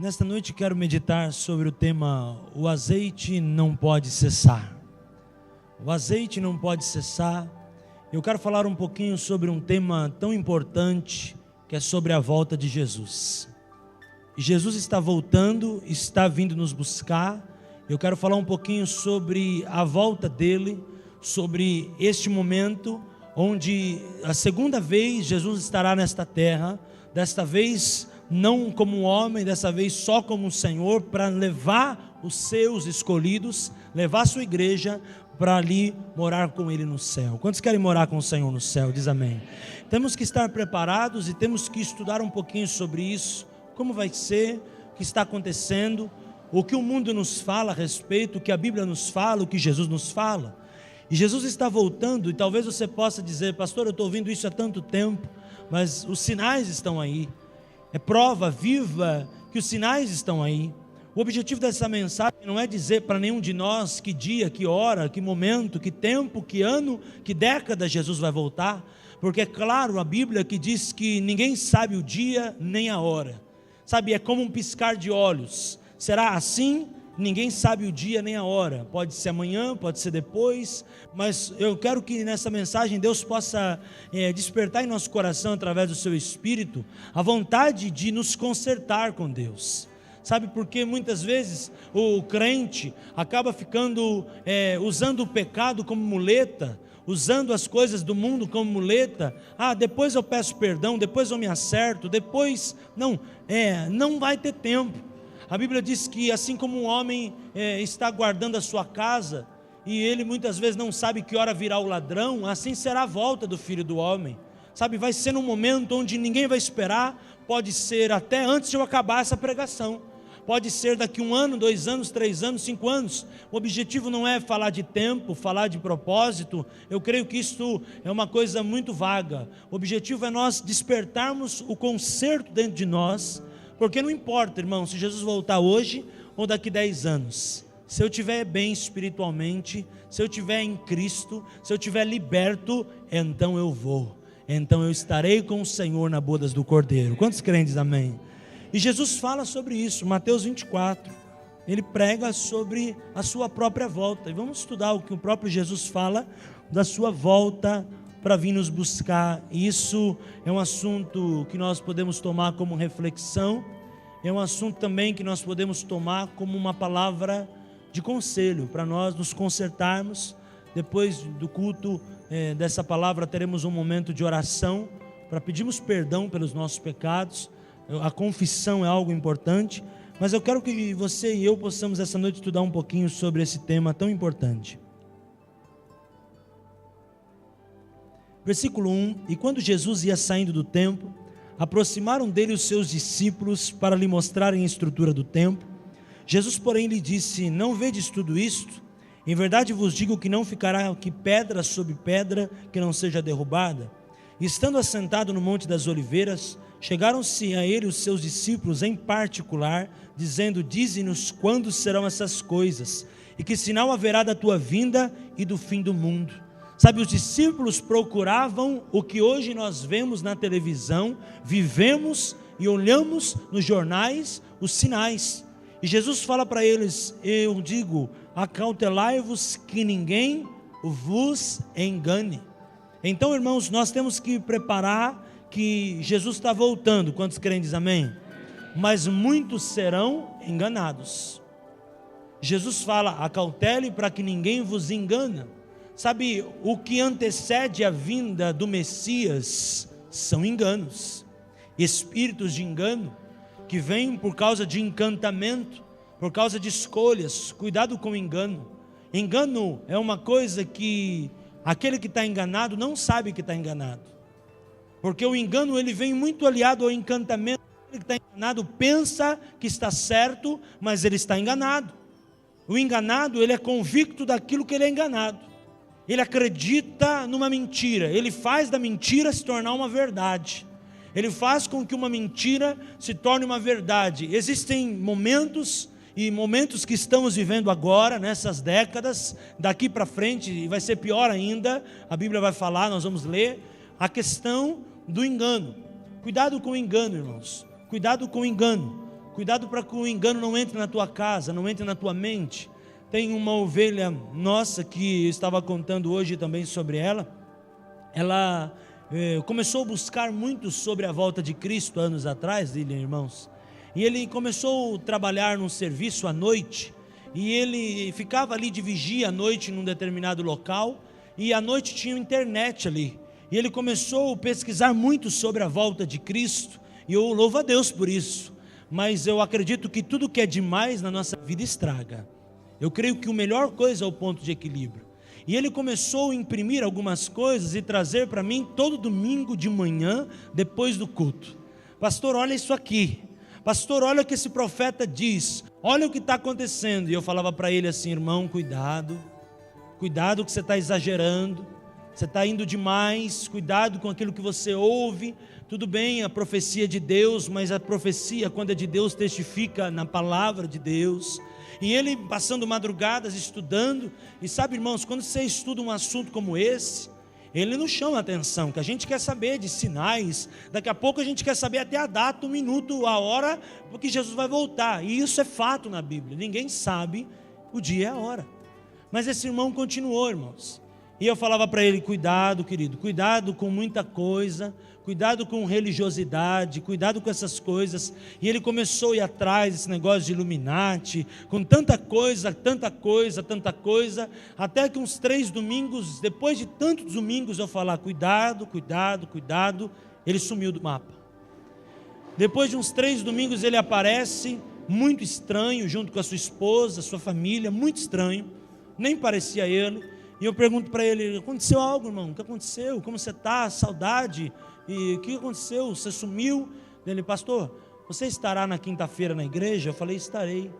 Nesta noite quero meditar sobre o tema o azeite não pode cessar. O azeite não pode cessar. Eu quero falar um pouquinho sobre um tema tão importante, que é sobre a volta de Jesus. E Jesus está voltando, está vindo nos buscar. Eu quero falar um pouquinho sobre a volta dele, sobre este momento onde a segunda vez Jesus estará nesta terra, desta vez não como um homem, dessa vez só como um Senhor, para levar os seus escolhidos, levar a sua igreja para ali morar com Ele no céu. Quantos querem morar com o Senhor no céu? Diz amém. Temos que estar preparados e temos que estudar um pouquinho sobre isso, como vai ser, o que está acontecendo, o que o mundo nos fala a respeito, o que a Bíblia nos fala, o que Jesus nos fala. E Jesus está voltando, e talvez você possa dizer: pastor, eu estou ouvindo isso há tanto tempo, mas os sinais estão aí. É prova viva que os sinais estão aí. O objetivo dessa mensagem não é dizer para nenhum de nós que dia, que hora, que momento, que tempo, que ano, que década Jesus vai voltar, porque é claro a Bíblia que diz que ninguém sabe o dia nem a hora. Sabe, é como um piscar de olhos. Será assim? Ninguém sabe o dia nem a hora, pode ser amanhã, pode ser depois, mas eu quero que nessa mensagem Deus possa despertar em nosso coração, através do seu Espírito, a vontade de nos consertar com Deus. Sabe, porque muitas vezes o crente acaba ficando, usando o pecado como muleta, usando as coisas do mundo como muleta. Depois eu peço perdão, depois eu me acerto, depois, não vai ter tempo. A Bíblia diz que assim como um homem está guardando a sua casa, e ele muitas vezes não sabe que hora virá o ladrão, assim será a volta do Filho do Homem. Sabe, vai ser num momento onde ninguém vai esperar, pode ser até antes de eu acabar essa pregação, pode ser daqui 1 ano, 2 anos, 3 anos, 5 anos. O objetivo não é falar de tempo, falar de propósito. Eu creio que isso é uma coisa muito vaga. O objetivo é nós despertarmos o conserto dentro de nós, porque não importa, irmão, se Jesus voltar hoje ou daqui 10 anos, se eu estiver bem espiritualmente, se eu estiver em Cristo, se eu estiver liberto, então eu vou, então eu estarei com o Senhor na bodas do Cordeiro. Quantos crentes, amém? E Jesus fala sobre isso, Mateus 24, ele prega sobre a sua própria volta, e vamos estudar o que o próprio Jesus fala da sua volta para vir nos buscar. Isso é um assunto que nós podemos tomar como reflexão, é um assunto também que nós podemos tomar como uma palavra de conselho, para nós nos consertarmos. Depois do culto dessa palavra teremos um momento de oração, para pedirmos perdão pelos nossos pecados. A confissão é algo importante, mas eu quero que você e eu possamos essa noite estudar um pouquinho sobre esse tema tão importante. Versículo 1: E quando Jesus ia saindo do templo, aproximaram dele os seus discípulos para lhe mostrarem a estrutura do templo. Jesus, porém, lhe disse: Não vedes tudo isto? Em verdade vos digo que não ficará aqui pedra sobre pedra que não seja derrubada. E estando assentado no Monte das Oliveiras, chegaram-se a ele os seus discípulos em particular, dizendo: Dize-nos quando serão essas coisas, e que sinal haverá da tua vinda e do fim do mundo. Sabe, os discípulos procuravam o que hoje nós vemos na televisão, vivemos e olhamos nos jornais, os sinais. E Jesus fala para eles: eu digo, acautelai-vos que ninguém vos engane. Então, irmãos, nós temos que preparar que Jesus está voltando. Quantos creem, diz amém? Mas muitos serão enganados. Jesus fala: acautele para que ninguém vos engane. Sabe, o que antecede a vinda do Messias são enganos, espíritos de engano, que vêm por causa de encantamento, por causa de escolhas. Cuidado com o engano. Engano é uma coisa que aquele que está enganado não sabe que está enganado, porque o engano ele vem muito aliado ao encantamento. Aquele que está enganado pensa que está certo, mas ele está enganado. O enganado, ele é convicto daquilo que ele é enganado. Ele acredita numa mentira, ele faz da mentira se tornar uma verdade, ele faz com que uma mentira se torne uma verdade. Existem momentos, e momentos que estamos vivendo agora, nessas décadas, daqui para frente, e vai ser pior ainda, a Bíblia vai falar, nós vamos ler, a questão do engano. Cuidado com o engano, irmãos, cuidado com o engano. Cuidado para que o engano não entre na tua casa, não entre na tua mente. Tem uma ovelha nossa que eu estava contando hoje também sobre ela. Ela começou a buscar muito sobre a volta de Cristo anos atrás, irmãos. E ele começou a trabalhar num serviço à noite. E ele ficava ali de vigia à noite num determinado local. E à noite tinha internet ali. E ele começou a pesquisar muito sobre a volta de Cristo. E eu louvo a Deus por isso. Mas eu acredito que tudo que é demais na nossa vida estraga. Eu creio que a melhor coisa é o ponto de equilíbrio. E ele começou a imprimir algumas coisas e trazer para mim todo domingo de manhã, depois do culto. Pastor, olha isso aqui. Pastor, olha o que esse profeta diz. Olha o que está acontecendo. E eu falava para ele assim: irmão, cuidado. Cuidado que você está exagerando. Você está indo demais. Cuidado com aquilo que você ouve. Tudo bem, a profecia é de Deus, mas a profecia, quando é de Deus, testifica na palavra de Deus. E ele passando madrugadas, estudando. E sabe, irmãos, quando você estuda um assunto como esse, ele não chama atenção, que a gente quer saber de sinais. Daqui a pouco a gente quer saber até a data, o minuto, a hora, porque Jesus vai voltar. E isso é fato na Bíblia. Ninguém sabe o dia e a hora. Mas esse irmão continuou, irmãos. E eu falava para ele: cuidado, querido, cuidado com muita coisa, cuidado com religiosidade, cuidado com essas coisas. E ele começou a ir atrás desse negócio de Illuminati, com tanta coisa, até que uns 3 domingos, depois de tantos domingos eu falar: cuidado, cuidado, cuidado, ele sumiu do mapa. Depois de uns 3 domingos ele aparece, muito estranho, junto com a sua esposa, sua família, muito estranho, nem parecia ele. E eu pergunto para ele: aconteceu algo, irmão? O que aconteceu? Como você está? Saudade? E o que aconteceu? Você sumiu? Ele: pastor, você estará na quinta-feira na igreja? Eu falei: estarei.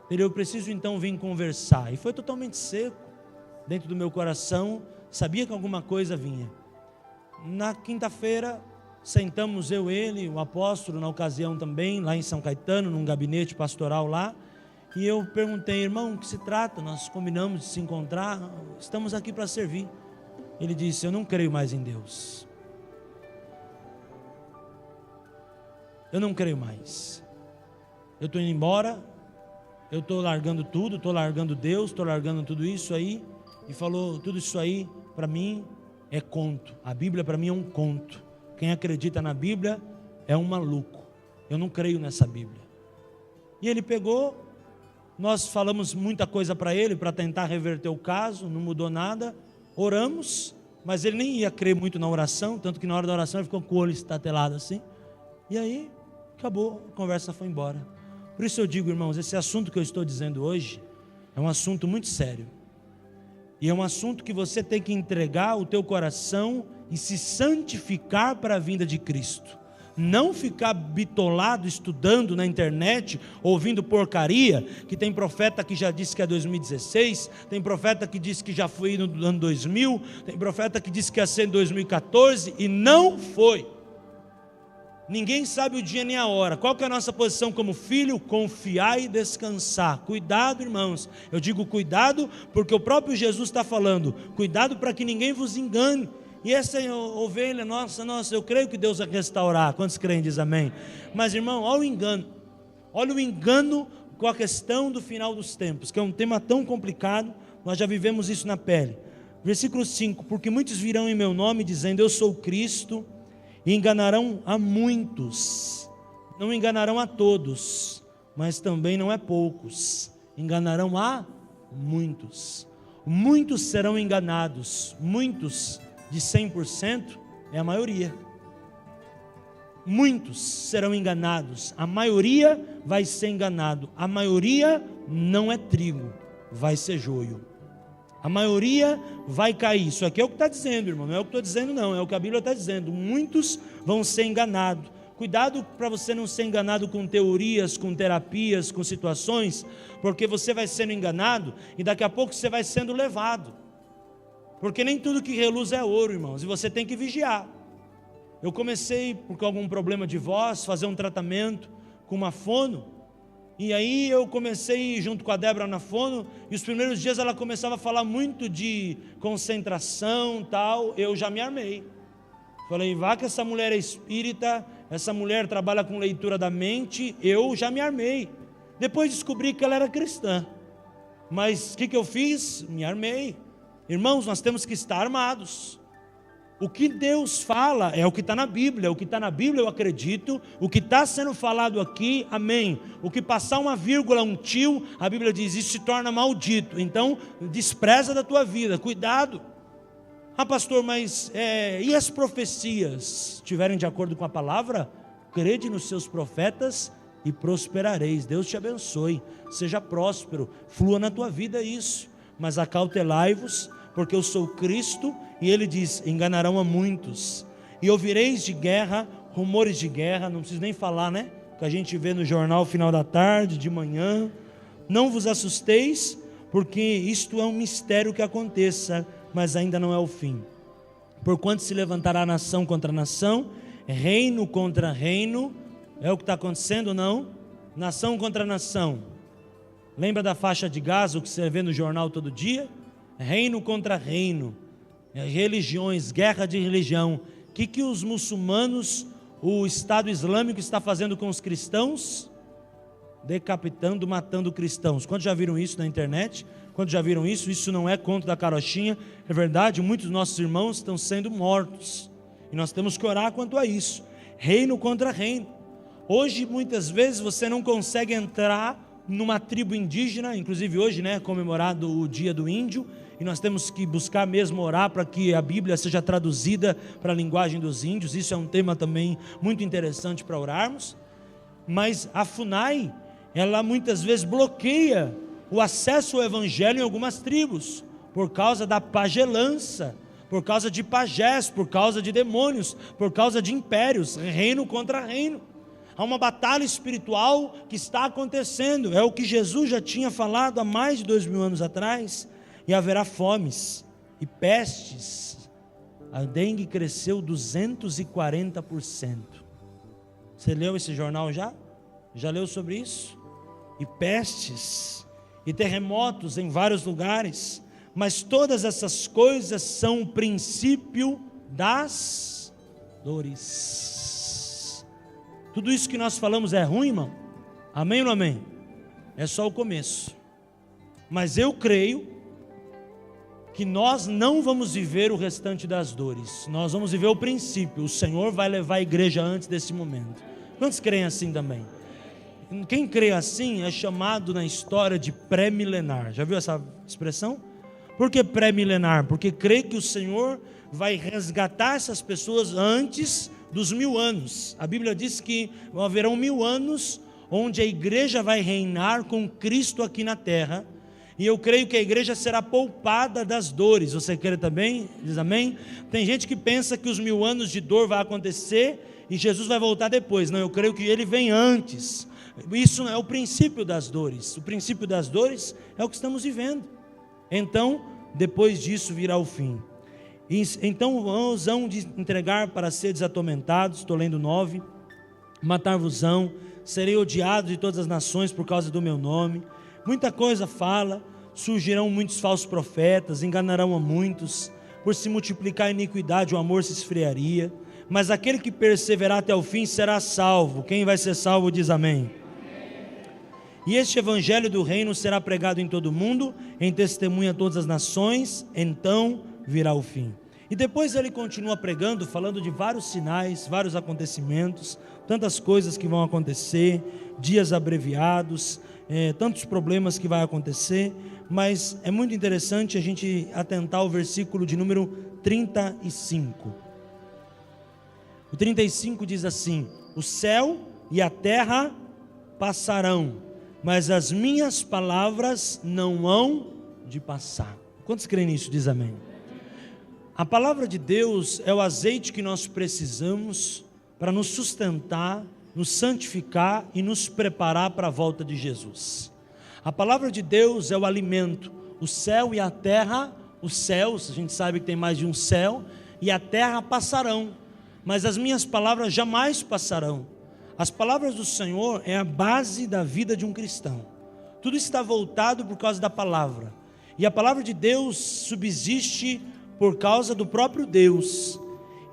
Ele: eu preciso então vir conversar. E foi totalmente seco dentro do meu coração. Sabia que alguma coisa vinha. Na quinta-feira sentamos eu, ele, o apóstolo na ocasião também, lá em São Caetano, num gabinete pastoral lá. E eu perguntei: irmão, o que se trata? Nós combinamos de se encontrar, estamos aqui para servir. Ele disse: eu não creio mais em Deus. Eu não creio mais. Eu estou indo embora, eu estou largando tudo, estou largando Deus, estou largando tudo isso aí. E falou: tudo isso aí para mim é conto. A Bíblia para mim é um conto. Quem acredita na Bíblia é um maluco. Eu não creio nessa Bíblia. E ele pegou. Nós falamos muita coisa para ele, para tentar reverter o caso, não mudou nada. Oramos, mas ele nem ia crer muito na oração, tanto que na hora da oração ele ficou com o olho estatelado assim. E aí, acabou, a conversa foi embora. Por isso eu digo, irmãos, esse assunto que eu estou dizendo hoje é um assunto muito sério. E é um assunto que você tem que entregar o teu coração e se santificar para a vinda de Cristo. Não ficar bitolado, estudando na internet, ouvindo porcaria, que tem profeta que já disse que é 2016, tem profeta que disse que já foi no ano 2000, tem profeta que disse que ia ser em 2014, e não foi. Ninguém sabe o dia nem a hora. Qual que é a nossa posição como filho? Confiar e descansar. Cuidado, irmãos. Eu digo cuidado porque o próprio Jesus está falando: cuidado para que ninguém vos engane. E essa ovelha, nossa, eu creio que Deus vai restaurar. Quantos creem, diz amém? Mas, irmão, olha o engano com a questão do final dos tempos, que é um tema tão complicado. Nós já vivemos isso na pele. Versículo 5: porque muitos virão em meu nome dizendo: eu sou Cristo, e enganarão a muitos. Não enganarão a todos, mas também não é poucos, enganarão a muitos. Muitos serão enganados. Muitos de 100% é a maioria. Muitos serão enganados, a maioria vai ser enganado. A maioria não é trigo, vai ser joio. A maioria vai cair. Isso aqui é o que está dizendo, irmão, não é o que estou dizendo não, é o que a Bíblia está dizendo. Muitos vão ser enganados. Cuidado para você não ser enganado com teorias, com terapias, com situações, porque você vai sendo enganado e daqui a pouco você vai sendo levado. Porque nem tudo que reluz é ouro, irmãos, e você tem que vigiar. Eu comecei, por algum problema de voz, fazer um tratamento com uma fono, e aí eu comecei junto com a Débora na fono, e os primeiros dias ela começava a falar muito de concentração, tal, eu já me armei. Falei: vá que essa mulher é espírita, essa mulher trabalha com leitura da mente, eu já me armei. Depois descobri que ela era cristã, mas o que eu fiz? Me armei. Irmãos, nós temos que estar armados. O que Deus fala é o que está na Bíblia. O que está na Bíblia eu acredito. O que está sendo falado aqui, amém. O que passar uma vírgula, um tio, a Bíblia diz, isso se torna maldito. Então, despreza da tua vida, cuidado. Ah, pastor, mas e as profecias? Estiverem de acordo com a palavra? Crede nos seus profetas e prosperareis. Deus te abençoe, seja próspero, flua na tua vida isso. Mas acautelai-vos, porque eu sou Cristo, e ele diz, enganarão a muitos, e ouvireis de guerra, rumores de guerra, não preciso nem falar, né? Que a gente vê no jornal final da tarde, de manhã. Não vos assusteis, porque isto é um mistério que aconteça, mas ainda não é o fim. Porquanto se levantará nação contra nação, reino contra reino, é o que está acontecendo, não? Nação contra nação. Lembra da faixa de Gaza, o que você vê no jornal todo dia? Reino contra reino, religiões, guerra de religião. O que os muçulmanos, o Estado Islâmico está fazendo com os cristãos? Decapitando, matando cristãos. Quantos já viram isso na internet? Quantos já viram isso? Isso não é conto da carochinha, é verdade, muitos dos nossos irmãos estão sendo mortos, e nós temos que orar quanto a isso. Reino contra reino. Hoje muitas vezes você não consegue entrar numa tribo indígena, inclusive hoje, né, comemorado o dia do índio, e nós temos que buscar mesmo orar para que a Bíblia seja traduzida para a linguagem dos índios. Isso é um tema também muito interessante para orarmos. Mas a FUNAI, ela muitas vezes bloqueia o acesso ao evangelho em algumas tribos, por causa da pagelança, por causa de pajés, por causa de demônios, por causa de impérios, reino contra reino. Há uma batalha espiritual que está acontecendo, é o que Jesus já tinha falado há mais de 2000 anos atrás, e haverá fomes e pestes. A dengue cresceu 240%. Você leu esse jornal já? Já leu sobre isso? E pestes, e terremotos em vários lugares, mas todas essas coisas são o princípio das dores. Tudo isso que nós falamos é ruim, irmão? Amém ou não amém? É só o começo. Mas eu creio que nós não vamos viver o restante das dores, nós vamos viver o princípio. O Senhor vai levar a igreja antes desse momento. Quantos creem assim também? Quem crê assim é chamado na história de pré-milenar. Já viu essa expressão? Por que pré-milenar? Porque crê que o Senhor vai resgatar essas pessoas antes dos 1000 anos. A Bíblia diz que haverão 1000 anos onde a igreja vai reinar com Cristo aqui na terra. E eu creio que a igreja será poupada das dores. Você crê também? Diz amém? Tem gente que pensa que os 1000 anos de dor vai acontecer e Jesus vai voltar depois. Não, eu creio que ele vem antes. Isso não é o princípio das dores. O princípio das dores é o que estamos vivendo. Então, depois disso virá o fim. Então vos hão de entregar para seres atormentados. Estou lendo 9. Matar-vos-ão, serei odiado de todas as nações por causa do meu nome. Muita coisa fala, surgirão muitos falsos profetas, enganarão a muitos. Por se multiplicar a iniquidade, o amor se esfriaria. Mas aquele que perseverar até o fim será salvo. Quem vai ser salvo diz amém. E este evangelho do reino será pregado em todo o mundo, em testemunha a todas as nações, então virá o fim. E depois ele continua pregando, falando de vários sinais, vários acontecimentos, tantas coisas que vão acontecer, dias abreviados, tantos problemas que vai acontecer, mas é muito interessante a gente atentar ao versículo de número 35. O 35 diz assim: o céu e a terra passarão, mas as minhas palavras não hão de passar. Quantos creem nisso? Diz amém. A palavra de Deus é o azeite que nós precisamos para nos sustentar, nos santificar e nos preparar para a volta de Jesus. A palavra de Deus é o alimento. O céu e a terra, os céus, a gente sabe que tem mais de um céu, e a terra passarão, mas as minhas palavras jamais passarão. As palavras do Senhor é a base da vida de um cristão. Tudo está voltado por causa da palavra, e a palavra de Deus subsiste por causa do próprio Deus.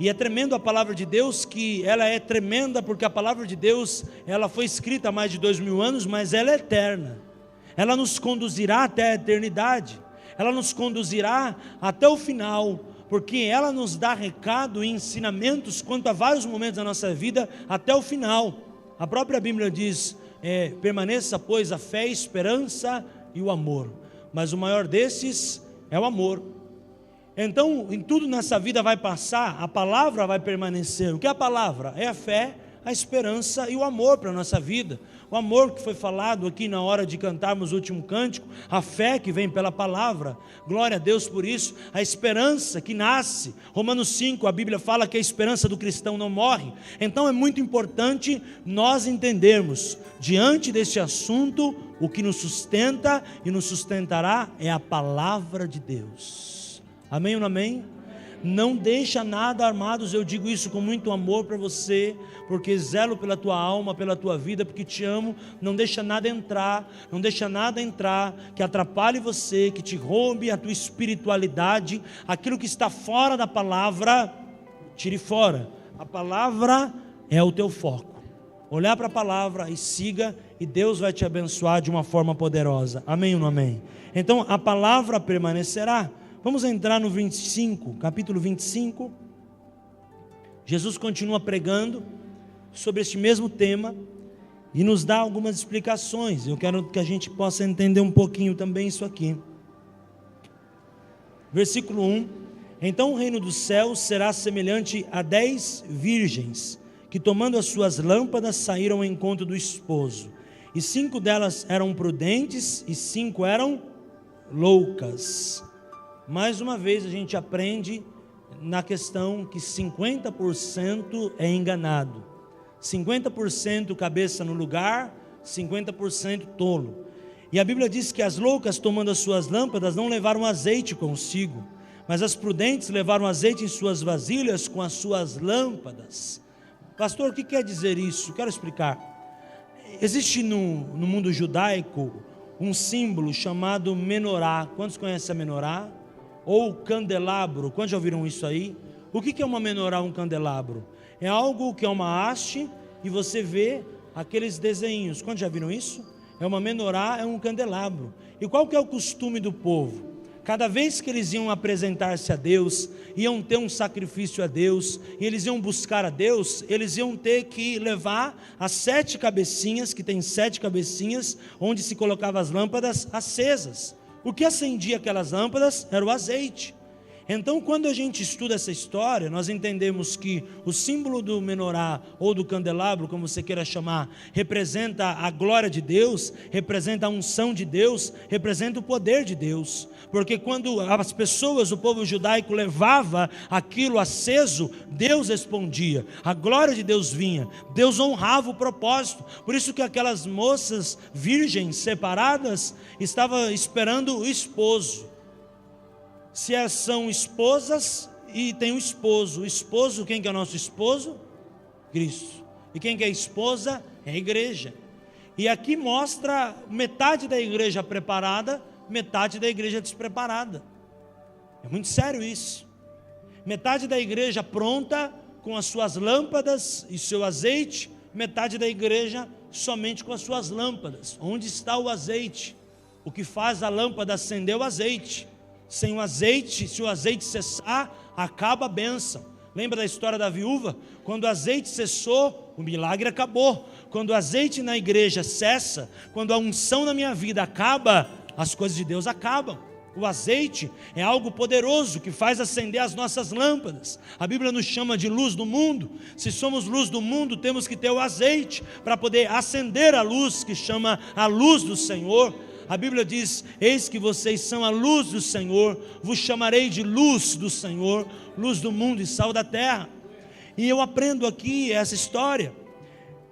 E é tremendo a palavra de Deus, que ela é tremenda porque a palavra de Deus, ela foi escrita há mais de 2000 anos, mas ela é eterna. Ela nos conduzirá até a eternidade, ela nos conduzirá até o final, porque ela nos dá recado e ensinamentos quanto a vários momentos da nossa vida até o final. A própria Bíblia diz, permaneça pois a fé, a esperança e o amor, mas o maior desses é o amor. Então, em tudo nessa vida vai passar, a palavra vai permanecer. O que é a palavra? É a fé, a esperança e o amor para a nossa vida. O amor que foi falado aqui na hora de cantarmos o último cântico, a fé que vem pela palavra, glória a Deus por isso, a esperança que nasce, Romanos 5, a Bíblia fala que a esperança do cristão não morre. Então é muito importante nós entendermos, diante deste assunto, o que nos sustenta e nos sustentará é a palavra de Deus. Amém ou não amém? Não deixa nada, amados, eu digo isso com muito amor para você, porque zelo pela tua alma, pela tua vida, porque te amo. Não deixa nada entrar, não deixa nada entrar que atrapalhe você, que te roube a tua espiritualidade. Aquilo que está fora da palavra, tire fora. A palavra é o teu foco. Olhar para a palavra e siga, e Deus vai te abençoar de uma forma poderosa. Amém ou não amém? Então a palavra permanecerá. Vamos entrar no 25, capítulo 25. Jesus continua pregando sobre este mesmo tema e nos dá algumas explicações. Eu quero que a gente possa entender um pouquinho também isso aqui. Versículo 1: Então o reino dos céus será semelhante a 10 virgens, que tomando as suas lâmpadas saíram ao encontro do esposo. E 5 delas eram prudentes e 5 eram loucas. Mais uma vez a gente aprende na questão que 50% é enganado, 50% cabeça no lugar, 50% tolo. E a Bíblia diz que as loucas, tomando as suas lâmpadas, não levaram azeite consigo, mas as prudentes levaram azeite em suas vasilhas com as suas lâmpadas. Pastor, o que quer dizer isso? Quero explicar. Existe no mundo judaico um símbolo chamado menorá. Quantos conhecem a menorá? Ou candelabro, quantos já ouviram isso aí? O que é uma menorá, um candelabro? É algo que é uma haste e você vê aqueles desenhos. Quantos já viram isso? É uma menorá, é um candelabro. E qual que é o costume do povo? Cada vez que eles iam apresentar-se a Deus, iam ter um sacrifício a Deus, e eles iam buscar a Deus, eles iam ter que levar as 7 cabecinhas, que tem 7 cabecinhas, onde se colocava as lâmpadas acesas. O que acendia aquelas lâmpadas era o azeite. Então, quando a gente estuda essa história, nós entendemos que o símbolo do menorá, ou do candelabro, como você queira chamar, representa a glória de Deus, representa a unção de Deus, representa o poder de Deus. Porque quando as pessoas, o povo judaico, levava aquilo aceso, Deus respondia, a glória de Deus vinha, Deus honrava o propósito. Por isso que aquelas moças virgens separadas estavam esperando o esposo. Se elas são esposas e tem um esposo. O esposo, quem que é o nosso esposo? Cristo. E quem que é a esposa? É a igreja. E aqui mostra metade da igreja preparada, metade da igreja despreparada. É muito sério isso. Metade da igreja pronta, com as suas lâmpadas e seu azeite, metade da igreja somente com as suas lâmpadas. Onde está o azeite? O que faz a lâmpada acender é o azeite. Sem o azeite, se o azeite cessar, acaba a bênção. Lembra da história da viúva? Quando o azeite cessou, o milagre acabou. Quando o azeite na igreja cessa, quando a unção na minha vida acaba, as coisas de Deus acabam. O azeite é algo poderoso que faz acender as nossas lâmpadas. A Bíblia nos chama de luz do mundo. Se somos luz do mundo, temos que ter o azeite para poder acender a luz, que chama a luz do Senhor. A Bíblia diz, eis que vocês são a luz do Senhor, vos chamarei de luz do Senhor, luz do mundo e sal da terra. E eu aprendo aqui essa história.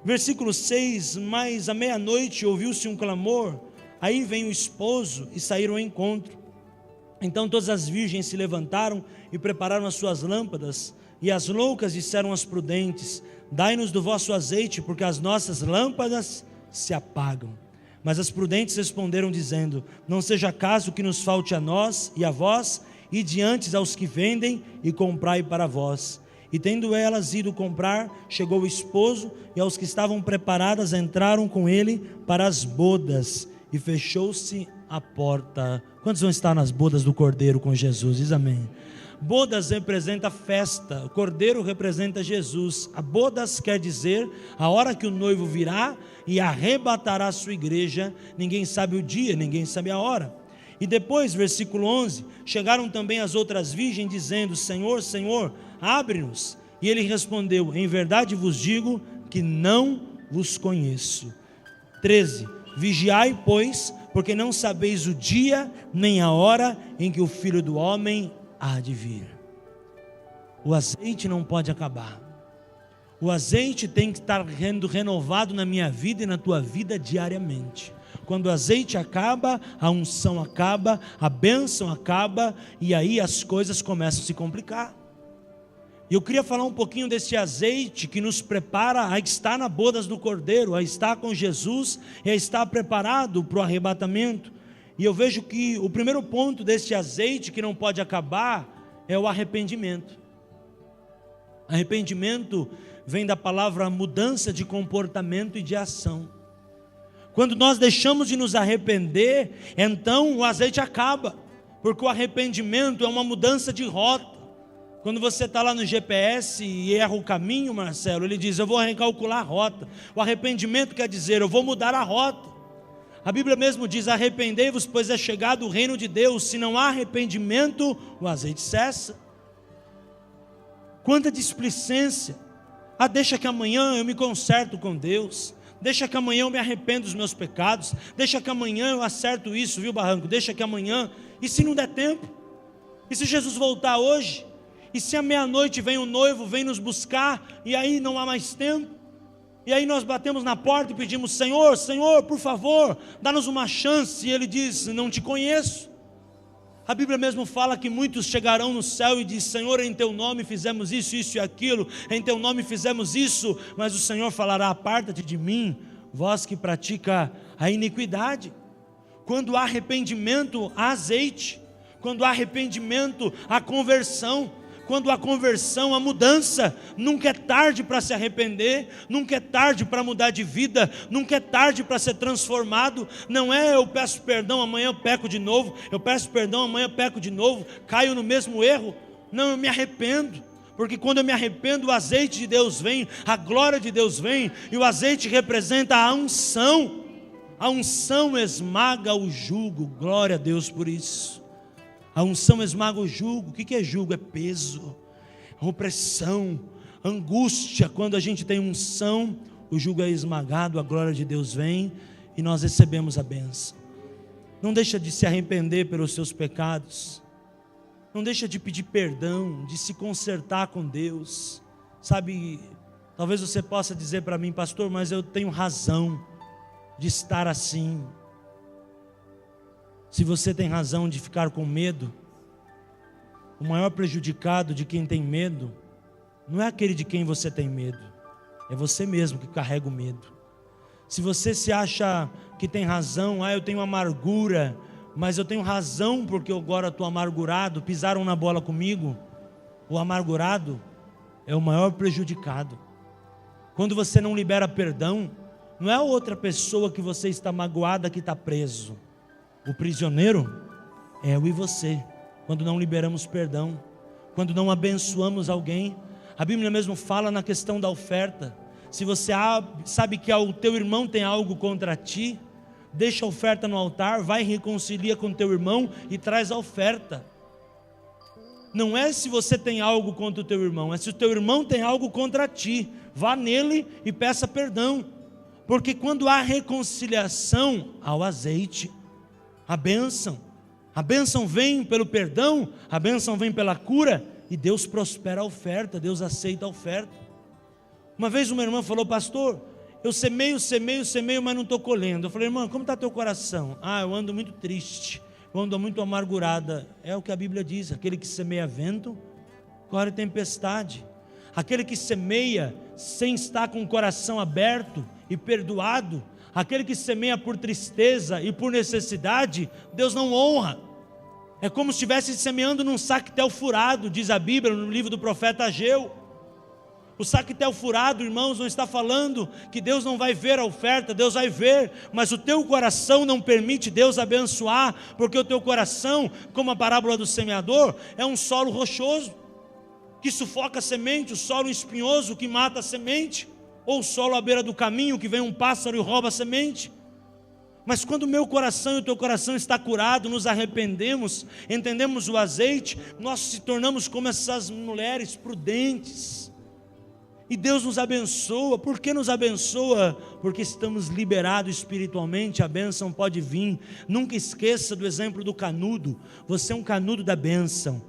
Versículo 6, mas à meia-noite ouviu-se um clamor, aí vem o esposo e saíram ao encontro. Então todas as virgens se levantaram e prepararam as suas lâmpadas, e as loucas disseram às prudentes, dai-nos do vosso azeite, porque as nossas lâmpadas se apagam. Mas as prudentes responderam dizendo, não seja caso que nos falte a nós e a vós, e diante aos que vendem e comprai para vós. E tendo elas ido comprar, chegou o esposo, e aos que estavam preparadas entraram com ele para as bodas, e fechou-se a porta. Quantos vão estar nas bodas do Cordeiro com Jesus? Diz amém. Bodas representa festa, o Cordeiro representa Jesus. A bodas quer dizer a hora que o noivo virá e arrebatará a sua igreja. Ninguém sabe o dia, ninguém sabe a hora. E depois, versículo 11, chegaram também as outras virgens dizendo: Senhor, Senhor, abre-nos. E ele respondeu: em verdade vos digo que não vos conheço. 13, vigiai, pois, porque não sabeis o dia nem a hora em que o Filho do Homem há de vir. O azeite não pode acabar. O azeite tem que estar sendo renovado na minha vida e na tua vida diariamente. Quando o azeite acaba, a unção acaba, a bênção acaba, e aí as coisas começam a se complicar. E eu queria falar um pouquinho desse azeite que nos prepara a estar na bodas do Cordeiro, a estar com Jesus e a estar preparado para o arrebatamento. E eu vejo que o primeiro ponto desse azeite que não pode acabar é o arrependimento. Arrependimento vem da palavra mudança de comportamento e de ação. Quando nós deixamos de nos arrepender, então o azeite acaba, porque o arrependimento é uma mudança de rota. Quando você está lá no GPS e erra o caminho, Marcelo, ele diz: eu vou recalcular a rota. O arrependimento quer dizer: eu vou mudar a rota. A Bíblia mesmo diz: arrependei-vos, pois é chegado o reino de Deus. Se não há arrependimento, o azeite cessa. Quanta displicência. Deixa que amanhã eu me conserto com Deus. Deixa que amanhã eu me arrependo dos meus pecados. Deixa que amanhã eu acerto isso, viu, Barranco? Deixa que amanhã. E se não der tempo? E se Jesus voltar hoje? E se à meia-noite vem o noivo, vem nos buscar, e aí não há mais tempo? E aí nós batemos na porta e pedimos: Senhor, Senhor, por favor, dá-nos uma chance. E Ele diz: não te conheço. A Bíblia mesmo fala que muitos chegarão no céu e diz: Senhor, em teu nome fizemos isso, isso e aquilo, em teu nome fizemos isso. Mas o Senhor falará: aparta-te de mim, vós que pratica a iniquidade. Quando há arrependimento, há azeite. Quando há arrependimento, há conversão. Quando há conversão, há mudança. Nunca é tarde para se arrepender, nunca é tarde para mudar de vida, nunca é tarde para ser transformado. Não é: eu peço perdão, amanhã eu peco de novo, eu peço perdão, amanhã eu peco de novo, caio no mesmo erro. Não, eu me arrependo, porque quando eu me arrependo, o azeite de Deus vem, a glória de Deus vem, e o azeite representa a unção. A unção esmaga o jugo. Glória a Deus por isso. A unção esmaga o jugo. O que é jugo? É peso, opressão, angústia. Quando a gente tem unção, o jugo é esmagado, a glória de Deus vem e nós recebemos a bênção. Não deixa de se arrepender pelos seus pecados. Não deixa de pedir perdão, de se consertar com Deus. Sabe, talvez você possa dizer para mim: pastor, mas eu tenho razão de estar assim. Se você tem razão de ficar com medo, o maior prejudicado de quem tem medo não é aquele de quem você tem medo, é você mesmo que carrega o medo. Se você se acha que tem razão: eu tenho amargura, mas eu tenho razão porque eu agora estou amargurado, pisaram na bola comigo. O amargurado é o maior prejudicado. Quando você não libera perdão, não é a outra pessoa que você está magoada que está preso. O prisioneiro é eu e você. Quando não liberamos perdão, quando não abençoamos alguém. A Bíblia mesmo fala na questão da oferta. Se você sabe que o teu irmão tem algo contra ti, deixa a oferta no altar, vai e reconcilia com teu irmão e traz a oferta. Não é se você tem algo contra o teu irmão, é se o teu irmão tem algo contra ti. Vá nele e peça perdão. Porque quando há reconciliação, há o azeite. A bênção vem pelo perdão, a bênção vem pela cura, e Deus prospera a oferta, Deus aceita a oferta. Uma vez uma irmã falou: pastor, eu semeio, mas não estou colhendo. Eu falei: irmã, como está teu coração? Eu ando muito triste, eu ando muito amargurada. É o que a Bíblia diz: aquele que semeia vento, colhe tempestade. Aquele que semeia sem estar com o coração aberto e perdoado, aquele que semeia por tristeza e por necessidade, Deus não honra. É como se estivesse semeando num sactel furado, diz a Bíblia no livro do profeta Ageu. O saquetel furado, irmãos, não está falando que Deus não vai ver a oferta, Deus vai ver, mas o teu coração não permite Deus abençoar, porque o teu coração, como a parábola do semeador, é um solo rochoso, que sufoca a semente, o solo espinhoso que mata a semente, ou o solo à beira do caminho, que vem um pássaro e rouba a semente. Mas quando o meu coração e o teu coração está curado, nos arrependemos, entendemos o azeite, nós se tornamos como essas mulheres prudentes, e Deus nos abençoa. Por que nos abençoa? Porque estamos liberados espiritualmente, a bênção pode vir. Nunca esqueça do exemplo do canudo. Você é um canudo da bênção.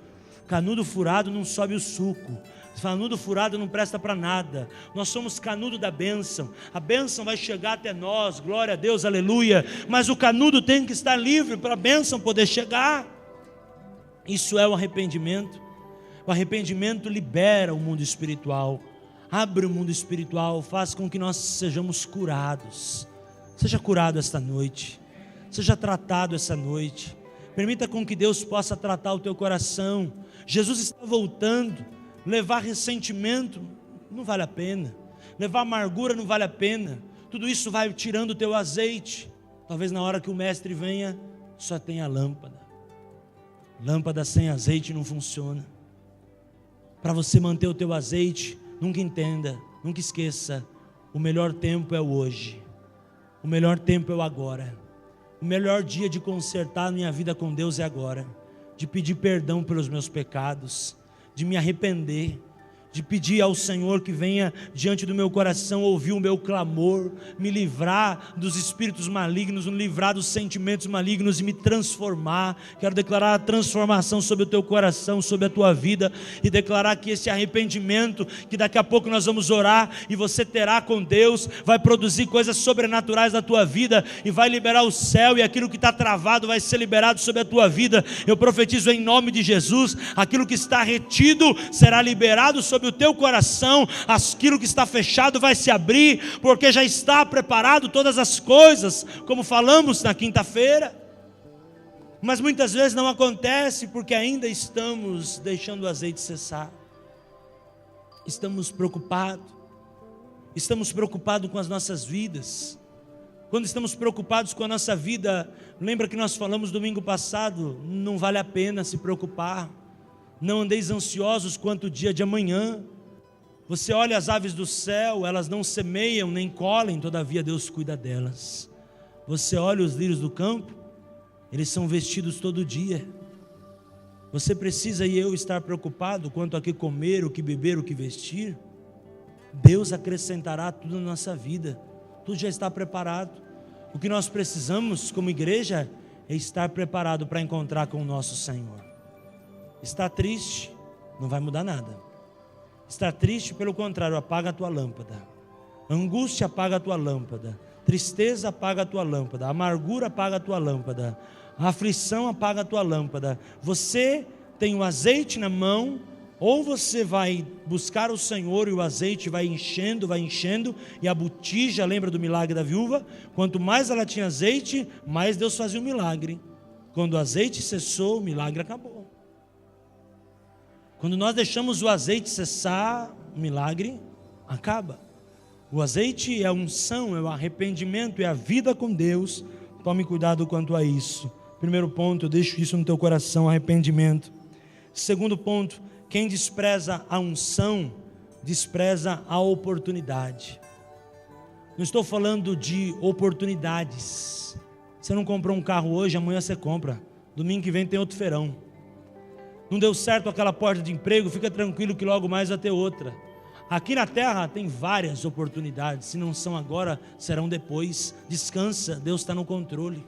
Canudo furado não sobe o suco, canudo furado não presta para nada. Nós somos canudo da bênção. A bênção vai chegar até nós, glória a Deus, aleluia. Mas o canudo tem que estar livre para a bênção poder chegar. Isso é o arrependimento. O arrependimento libera o mundo espiritual, abre o mundo espiritual, faz com que nós sejamos curados. Seja curado esta noite, seja tratado essa noite. Permita com que Deus possa tratar o teu coração. Jesus está voltando. Levar ressentimento não vale a pena, levar amargura não vale a pena. Tudo isso vai tirando o teu azeite. Talvez na hora que o mestre venha, só tenha lâmpada. Lâmpada sem azeite não funciona. Para você manter o teu azeite, nunca entenda, nunca esqueça, o melhor tempo é o hoje, o melhor tempo é o agora. O melhor dia de consertar minha vida com Deus é agora, de pedir perdão pelos meus pecados, de me arrepender, de pedir ao Senhor que venha diante do meu coração ouvir o meu clamor, me livrar dos espíritos malignos, me livrar dos sentimentos malignos e me transformar. Quero declarar a transformação sobre o teu coração, sobre a tua vida, e declarar que esse arrependimento, que daqui a pouco nós vamos orar e você terá com Deus, vai produzir coisas sobrenaturais na tua vida e vai liberar o céu, e aquilo que está travado vai ser liberado sobre a tua vida. Eu profetizo em nome de Jesus, aquilo que está retido será liberado sobre o teu coração, aquilo que está fechado vai se abrir, porque já está preparado todas as coisas, como falamos na quinta-feira. Mas muitas vezes não acontece, porque ainda estamos deixando o azeite cessar. Estamos preocupados com as nossas vidas. Quando estamos preocupados com a nossa vida, lembra que nós falamos domingo passado, não vale a pena se preocupar. Não andeis ansiosos quanto o dia de amanhã. Você olha as aves do céu, elas não semeiam nem colhem, todavia Deus cuida delas. Você olha os lírios do campo, eles são vestidos todo dia. Você precisa e eu estar preocupado quanto a que comer, o que beber, o que vestir? Deus acrescentará tudo na nossa vida, tudo já está preparado. O que nós precisamos como igreja é estar preparado para encontrar com o nosso Senhor. Está triste? Não vai mudar nada. Estar triste, pelo contrário, apaga a tua lâmpada. Angústia apaga a tua lâmpada. Tristeza apaga a tua lâmpada. Amargura apaga a tua lâmpada. A aflição apaga a tua lâmpada. Você tem o azeite na mão, ou você vai buscar o Senhor e o azeite vai enchendo, e a botija, lembra do milagre da viúva? Quanto mais ela tinha azeite, mais Deus fazia um milagre. Quando o azeite cessou, o milagre acabou. Quando nós deixamos o azeite cessar, o milagre acaba. O azeite é a unção, é o arrependimento, é a vida com Deus. Tome cuidado quanto a isso. Primeiro ponto, eu deixo isso no teu coração, arrependimento. Segundo ponto, quem despreza a unção, despreza a oportunidade. Não estou falando de oportunidades. Você não comprou um carro hoje, amanhã você compra. Domingo que vem tem outro feirão. Não deu certo aquela porta de emprego, fica tranquilo que logo mais vai ter outra. Aqui na terra tem várias oportunidades, se não são agora, serão depois. Descansa, Deus está no controle.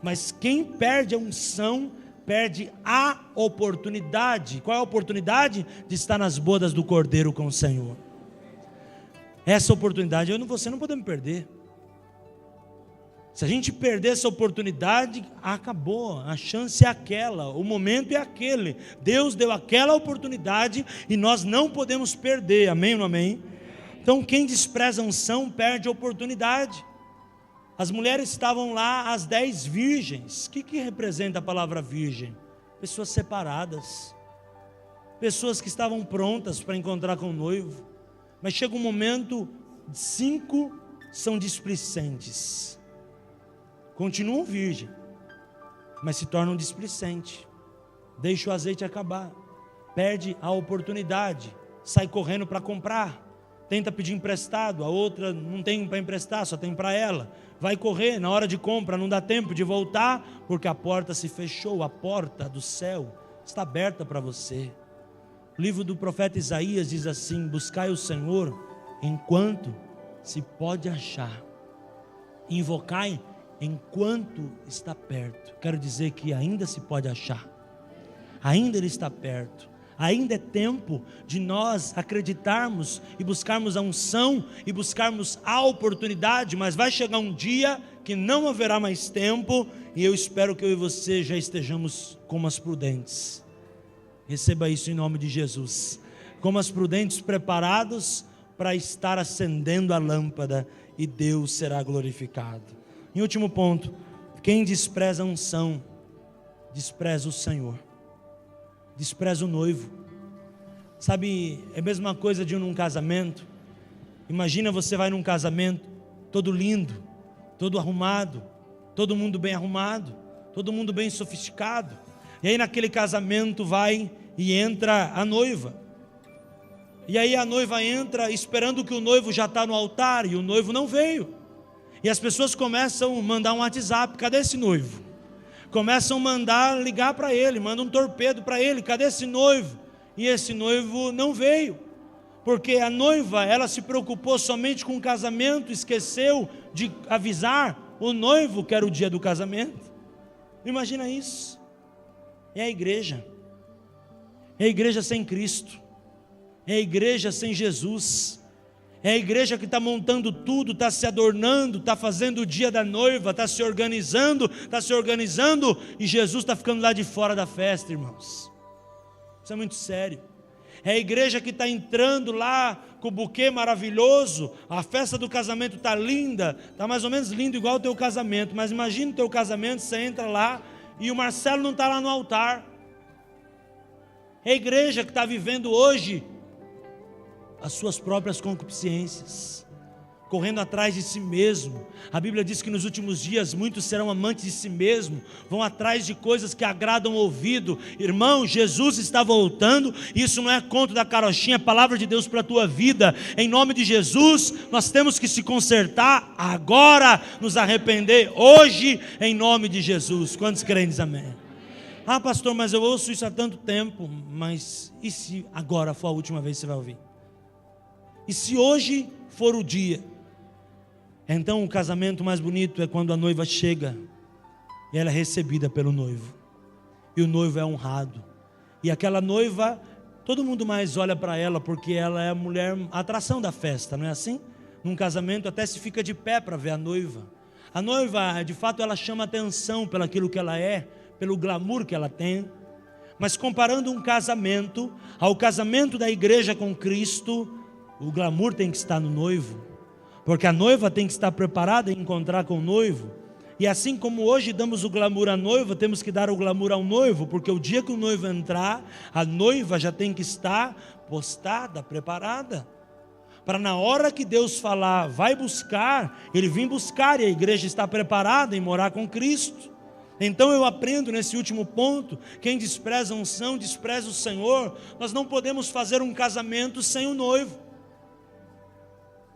Mas quem perde a unção, perde a oportunidade. Qual é a oportunidade? De estar nas bodas do Cordeiro com o Senhor. Essa oportunidade, você não podemos perder. Se a gente perder essa oportunidade, acabou, a chance é aquela, o momento é aquele. Deus deu aquela oportunidade e nós não podemos perder, amém ou não amém? Então quem despreza a unção perde a oportunidade. As mulheres estavam lá, as 10 virgens. O que representa a palavra virgem? Pessoas separadas, pessoas que estavam prontas para encontrar com o noivo, Mas chega um momento, 5 são displicentes. Continuam virgem, mas se tornam displicentes. Deixa o azeite acabar, perde a oportunidade, sai correndo para comprar, tenta pedir emprestado, a outra não tem para emprestar, só tem para ela. Vai correr, na hora de compra não dá tempo de voltar, porque a porta se fechou, a porta do céu está aberta para você. O livro do profeta Isaías diz assim: buscai o Senhor enquanto se pode achar, invocai enquanto está perto. Quero dizer que ainda se pode achar, ainda Ele está perto. Ainda é tempo de nós acreditarmos e buscarmos a unção e buscarmos a oportunidade, mas vai chegar um dia que não haverá mais tempo, e eu espero que eu e você já estejamos como as prudentes. Receba isso em nome de Jesus. Como as prudentes, preparados para estar acendendo a lâmpada, e Deus será glorificado. Em último ponto, quem despreza a unção, despreza o Senhor. Despreza o noivo. Sabe, é a mesma coisa de num casamento. Imagina, você vai num casamento, todo lindo, todo arrumado, todo mundo bem arrumado, todo mundo bem sofisticado. E aí naquele casamento vai e entra a noiva. E aí a noiva entra esperando que o noivo já está no altar, e o noivo não veio. E as pessoas começam a mandar um WhatsApp: cadê esse noivo? Começam a mandar ligar para ele, mandam um torpedo para ele: cadê esse noivo? E esse noivo não veio, porque a noiva, ela se preocupou somente com o casamento, esqueceu de avisar o noivo que era o dia do casamento. Imagina isso. É a igreja sem Cristo, é a igreja sem Jesus. É a igreja que está montando tudo, está se adornando, está fazendo o dia da noiva, está se organizando, e Jesus está ficando lá de fora da festa, irmãos. Isso é muito sério. É a igreja que está entrando lá com o buquê maravilhoso, a festa do casamento está linda, está mais ou menos lindo igual o teu casamento, mas imagina o teu casamento, você entra lá e o Marcelo não está lá no altar. É a igreja que está vivendo hoje as suas próprias concupiscências, correndo atrás de si mesmo. A Bíblia diz que nos últimos dias muitos serão amantes de si mesmo, vão atrás de coisas que agradam o ouvido. Irmão, Jesus está voltando. Isso não é conto da carochinha, é palavra de Deus para a tua vida. Em nome de Jesus, nós temos que se consertar agora, nos arrepender hoje, em nome de Jesus. Quantos creem? Diz amém. Ah, pastor, mas eu ouço isso há tanto tempo. Mas e se agora for a última vez que você vai ouvir? E se hoje for o dia? Então o casamento mais bonito é quando a noiva chega e ela é recebida pelo noivo, e o noivo é honrado, e aquela noiva, todo mundo mais olha para ela, porque ela é a mulher, a atração da festa, não é assim? Num casamento até se fica de pé para ver a noiva. A noiva, de fato, ela chama atenção pelo aquilo que ela é, pelo glamour que ela tem. Mas comparando um casamento ao casamento da igreja com Cristo, o glamour tem que estar no noivo, porque a noiva tem que estar preparada em encontrar com o noivo. E assim como hoje damos o glamour à noiva, temos que dar o glamour ao noivo, porque o dia que o noivo entrar, a noiva já tem que estar postada, preparada, para na hora que Deus falar, vai buscar, Ele vir buscar, e a igreja está preparada em morar com Cristo. Então eu aprendo nesse último ponto: quem despreza a unção, despreza o Senhor. Nós não podemos fazer um casamento sem o noivo.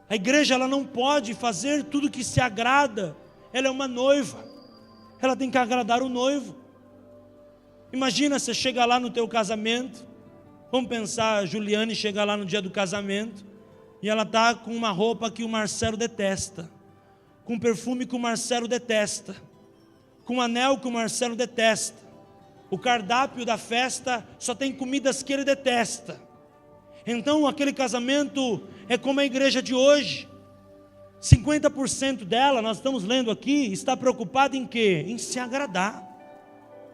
A igreja, ela não pode fazer tudo que se agrada. Ela é uma noiva, ela tem que agradar o noivo. Imagina, você chega lá no teu casamento, vamos pensar, a Juliane chega lá no dia do casamento, e ela está com uma roupa que o Marcelo detesta, com um perfume que o Marcelo detesta, com um anel que o Marcelo detesta, o cardápio da festa só tem comidas que ele detesta. Então aquele casamento é como a igreja de hoje. 50% dela, nós estamos lendo aqui, está preocupada em quê? Em se agradar.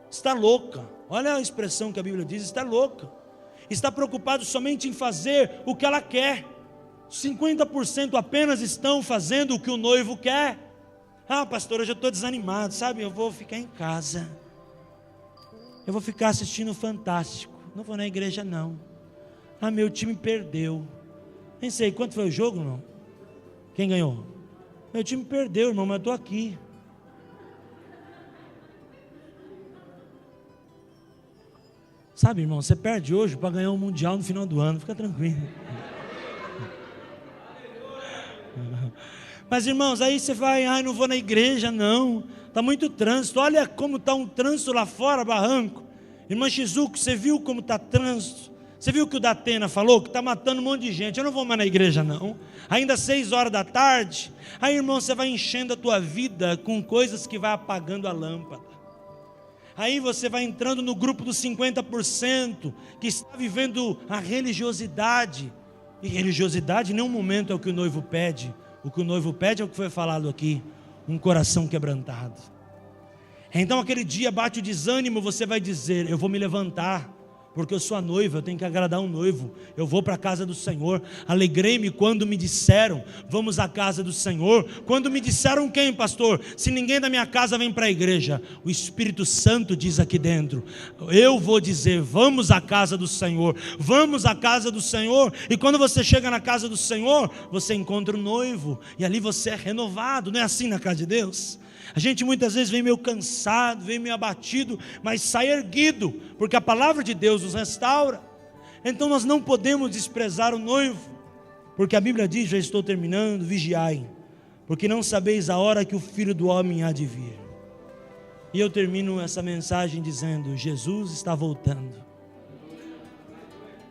Está louca. Olha a expressão que a Bíblia diz: está louca. Está preocupado somente em fazer o que ela quer. 50% apenas estão fazendo o que o noivo quer. Ah, pastor, hoje eu estou desanimado, sabe? Eu vou ficar em casa, eu vou ficar assistindo o Fantástico, não vou na igreja não. Ah, meu time perdeu. Nem sei, quanto foi o jogo, irmão? Quem ganhou? Meu time perdeu, irmão, mas eu estou aqui. Sabe, irmão, você perde hoje para ganhar um mundial no final do ano, fica tranquilo. Mas, irmãos, aí você vai, ai, não vou na igreja, não. Está muito trânsito, olha como está um trânsito lá fora, Barranco. Irmã Shizuko, você viu como está trânsito? Você viu que o Datena falou que está matando um monte de gente? Eu não vou mais na igreja, não. Ainda 6 horas da tarde. Aí, irmão, você vai enchendo a tua vida com coisas que vai apagando a lâmpada. Aí você vai entrando no grupo dos 50% que está vivendo a religiosidade. E religiosidade em nenhum momento é o que o noivo pede. O que o noivo pede é o que foi falado aqui: um coração quebrantado. Então aquele dia bate o desânimo, você vai dizer: eu vou me levantar, porque eu sou a noiva, eu tenho que agradar um noivo, eu vou para a casa do Senhor. Alegrei-me quando me disseram: vamos à casa do Senhor. Quando me disseram quem, pastor? Se ninguém da minha casa vem para a igreja, o Espírito Santo diz aqui dentro: eu vou dizer, vamos à casa do Senhor, vamos à casa do Senhor. E quando você chega na casa do Senhor, você encontra o noivo, e ali você é renovado. Não é assim na casa de Deus? A gente muitas vezes vem meio cansado, vem meio abatido, mas sai erguido, porque a palavra de Deus nos restaura. Então nós não podemos desprezar o noivo, porque a Bíblia diz, já estou terminando: vigiai, porque não sabeis a hora que o Filho do Homem há de vir. E eu termino essa mensagem dizendo: Jesus está voltando.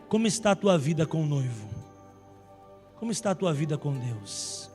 Como está a tua vida com o noivo? Como está a tua vida com Deus?